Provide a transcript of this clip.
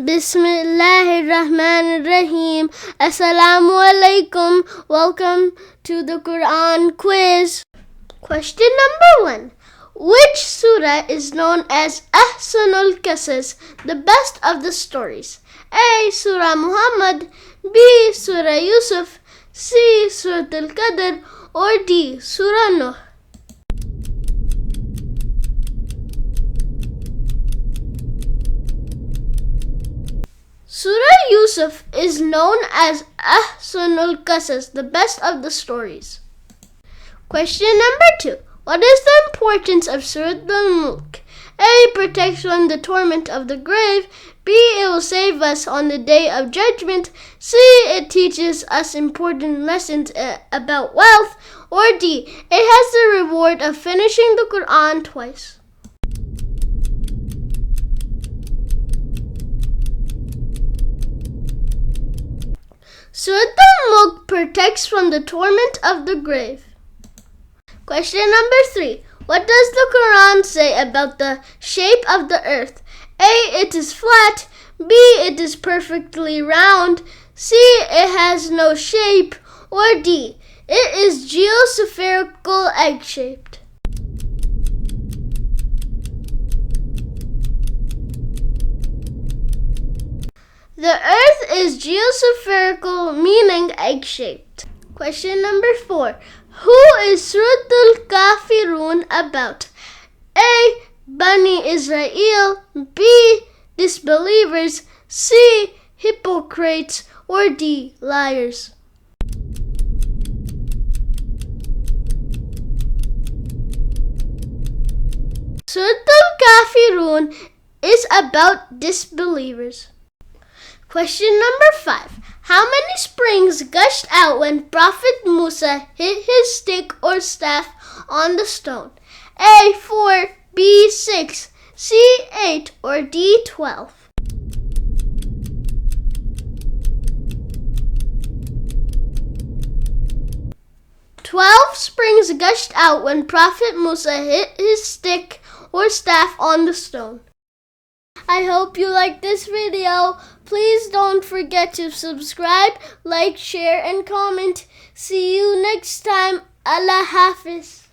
Bismillahir-Rahman-Rahim. Assalamu alaikum. Welcome to the Quran quiz. Question number 1. Which surah is known as Ahsanul Qasas, the best of the stories? A. Surah Muhammad, B. Surah Yusuf, C. Surah Al-Qadr, or D. Surah Nuh? Surah Yusuf is known as Ahsanul Qasas, the best of the stories. Question number 2. What is the importance of Surah Al-Mulk? A. Protects from the torment of the grave. B. It will save us on the day of judgment. C. It teaches us important lessons about wealth. Or D. It has the reward of finishing the Quran twice. Surah Al-Mulk protects from the torment of the grave. Question number 3. What does the Quran say about the shape of the earth? A. It is flat. B. It is perfectly round. C. It has no shape. Or D. It is geospherical egg-shaped. The earth is geospherical, meaning egg-shaped. Question number 4. Who is Surah Al-Kafirun about? A. Bani Israel. B. Disbelievers. C. Hypocrites. Or D. Liars. Surah Al-Kafirun is about disbelievers. Question number 5. How many springs gushed out when Prophet Musa hit his stick or staff on the stone? A. 4, B. 6, C. 8, or D. 12? Springs gushed out when Prophet Musa hit his stick or staff on the stone. I hope you liked this video. Please don't forget to subscribe, like, share, and comment. See you next time. Allah Hafiz.